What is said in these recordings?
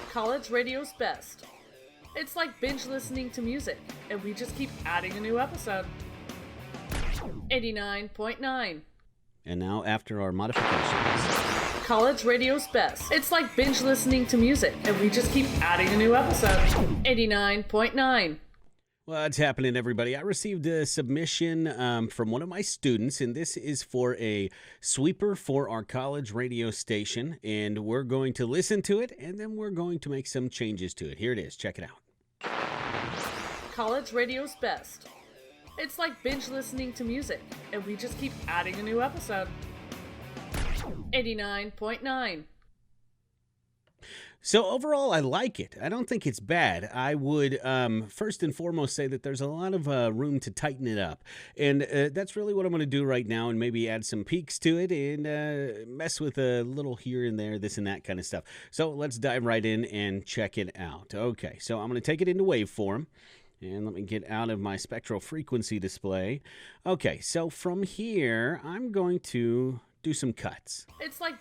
College radio's best. It's like binge listening to music, and we just keep adding a new episode. 89.9. And now, after our modifications, College radio's best. It's like binge listening to music, and we just keep adding a new episode. 89.9. what's happening, everybody? I received a submission from one of my students, and this is for a sweeper for our college radio station, and we're going to listen to it, and then we're going to make some changes to it. Here it is. Check it out. College radio's best. It's like binge listening to music, and we just keep adding a new episode. 89.9. So overall, I like it. I don't think it's bad. I would first and foremost say that there's a lot of room to tighten it up. And that's really what I'm going to do right now, and maybe add some peaks to it and mess with a little here and there, this and that kind of stuff. So let's dive right in and check it out. Okay, so I'm going to take it into waveform. And let me get out of my spectral frequency display. Okay, so from here, I'm going to do some cuts. It's like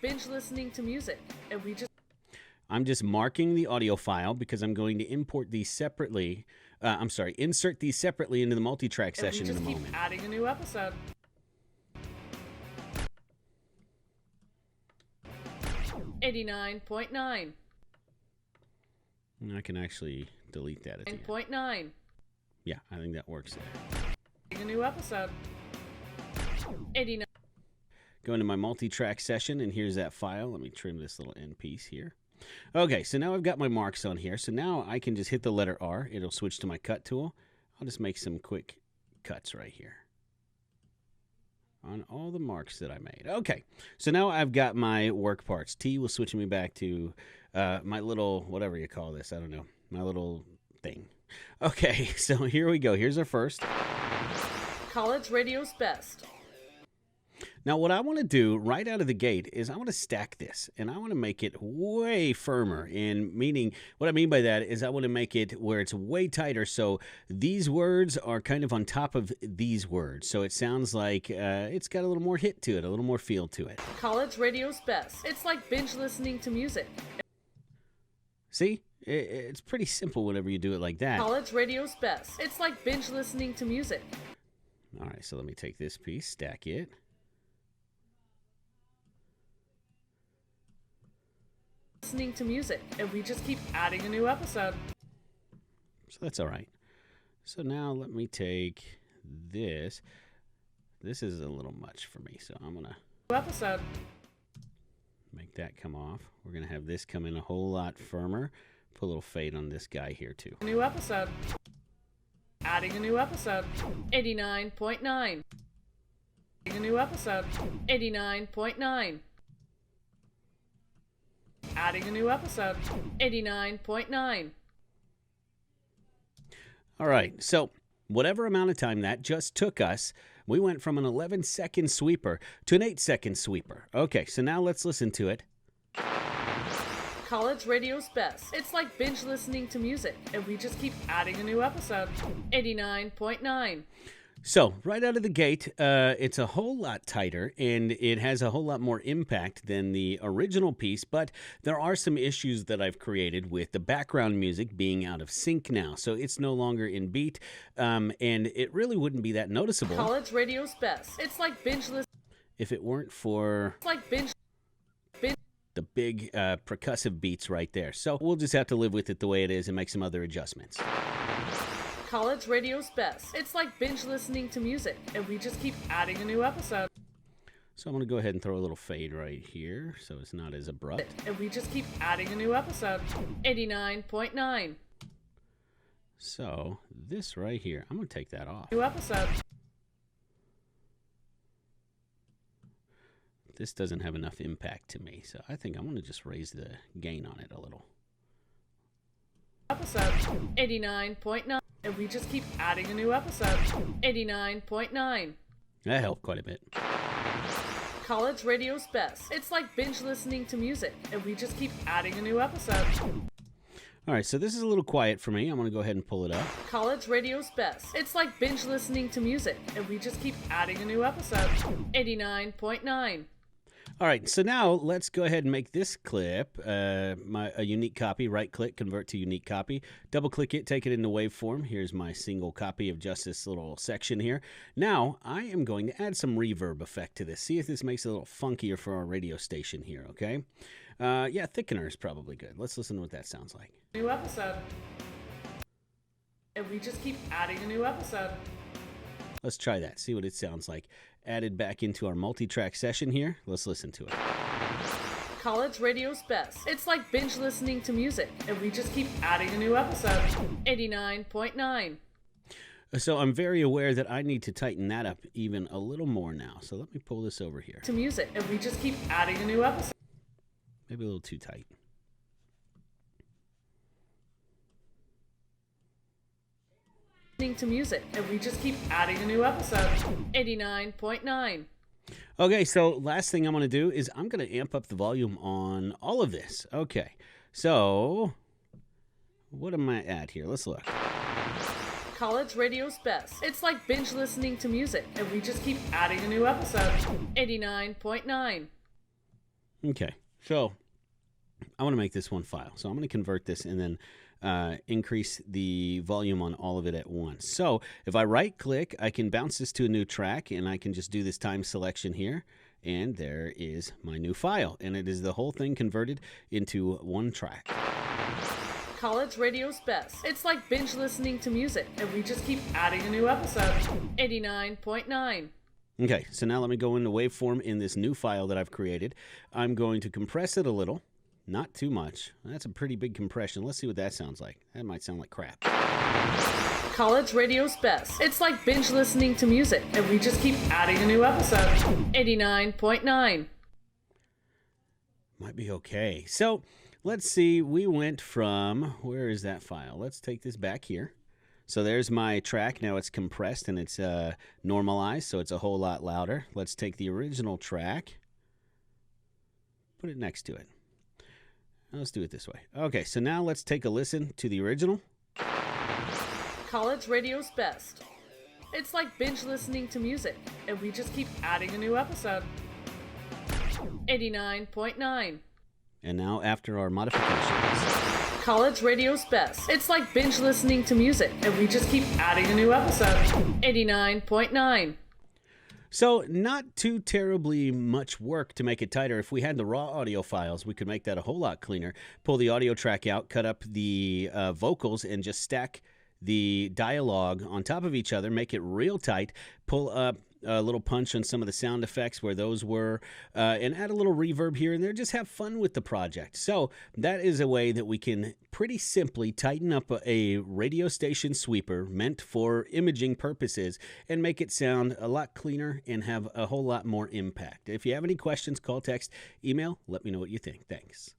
binge listening to music, and we just... I'm just marking the audio file because I'm going to import these separately. Insert these separately into the multi-track session in a moment. Keep adding a new episode. $89.9. I can actually delete that at the end. 9.9. Yeah, I think that works there. A new episode. 89. Go into my multi-track session, and here's that file. Let me trim this little end piece here. Okay, so now I've got my marks on here. So now I can just hit the letter R. It'll switch to my cut tool. I'll just make some quick cuts right here on all the marks that I made. Okay, so now I've got my work parts. T will switch me back to my little, whatever you call this, I don't know, my little thing. Okay, so here we go. Here's our first. College radio's best. Now, what I want to do right out of the gate is I want to stack this, and I want to make it way firmer. And meaning, what I mean by that is I want to make it where it's way tighter, so these words are kind of on top of these words. So it sounds like it's got a little more hit to it, a little more feel to it. College radio's best. It's like binge listening to music. See? It's pretty simple whenever you do it like that. College radio's best. It's like binge listening to music. All right, so let me take this piece, stack it. Listening to music, and we just keep adding a new episode. So that's all right. So now let me take this. This is a little much for me, so I'm gonna episode. Make that come off. We're gonna have this come in a whole lot firmer. Put a little fade on this guy here too. New episode. Adding a new episode. 89.9. A new episode. 89.9. Adding a new episode. 89.9. All right, so whatever amount of time that just took us, we went from an 11-second sweeper to an 8-second sweeper. Okay, so now let's listen to it. College radio's best. It's like binge listening to music, and we just keep adding a new episode. 89.9. So, right out of the gate, it's a whole lot tighter, and it has a whole lot more impact than the original piece, but there are some issues that I've created with the background music being out of sync now, so it's no longer in beat, and it really wouldn't be that noticeable. College radio's best. It's like binge listening. If it weren't for... It's like binge... The big percussive beats right there. So, we'll just have to live with it the way it is and make some other adjustments. College radio's best. It's like binge listening to music, and we just keep adding a new episode. So I'm going to go ahead and throw a little fade right here so it's not as abrupt. And we just keep adding a new episode. 89.9. So this right here, I'm going to take that off. New episode. This doesn't have enough impact to me, so I think I'm going to just raise the gain on it a little. Episode 89.9. And we just keep adding a new episode. 89.9. That helped quite a bit. College radio's best. It's like binge listening to music, and we just keep adding a new episode. All right, so this is a little quiet for me. I'm going to go ahead and pull it up. College radio's best. It's like binge listening to music, and we just keep adding a new episode. 89.9. All right, so now let's go ahead and make this clip a unique copy. Right-click, convert to unique copy. Double-click it, take it into waveform. Here's my single copy of just this little section here. Now, I am going to add some reverb effect to this. See if this makes it a little funkier for our radio station here, okay? Yeah, thickener is probably good. Let's listen to what that sounds like. New episode. And we just keep adding a new episode. Let's try that, see what it sounds like. Added back into our multi-track session here. Let's listen to it. College radio's best. It's like binge listening to music, and we just keep adding a new episode. 89.9. So I'm very aware that I need to tighten that up even a little more now. So let me pull this over here. To music, and we just keep adding a new episode. Maybe a little too tight. Listening to music, and we just keep adding a new episode. 89.9. Okay, so last thing I'm going to do is I'm going to amp up the volume on all of this. Okay, so what am I at here? Let's look. College radio's best. It's like binge listening to music, and we just keep adding a new episode. 89.9. Okay, so I want to make this one file. So I'm going to convert this and then increase the volume on all of it at once. So if I right click, I can bounce this to a new track and I can just do this time selection here. And there is my new file. And it is the whole thing converted into one track. College radio's best. It's like binge listening to music, and we just keep adding a new episode. 89.9. Okay, so now let me go into waveform in this new file that I've created. I'm going to compress it a little. Not too much. That's a pretty big compression. Let's see what that sounds like. That might sound like crap. College radio's best. It's like binge listening to music, and we just keep adding a new episode. 89.9. Might be okay. So let's see. We went from, where is that file? Let's take this back here. So there's my track. Now it's compressed and it's normalized, so it's a whole lot louder. Let's take the original track, put it next to it. Let's do it this way. Okay, so now let's take a listen to the original. College radio's best. It's like binge listening to music, and we just keep adding a new episode. 89.9. And now after our modifications. College radio's best. It's like binge listening to music, and we just keep adding a new episode. 89.9. So not too terribly much work to make it tighter. If we had the raw audio files, we could make that a whole lot cleaner. Pull the audio track out, cut up the vocals, and just stack the dialogue on top of each other, make it real tight, pull up a little punch on some of the sound effects where those were, and add a little reverb here and there. Just have fun with the project. So that is a way that we can pretty simply tighten up a radio station sweeper meant for imaging purposes and make it sound a lot cleaner and have a whole lot more impact. If you have any questions, call, text, email, let me know what you think. Thanks.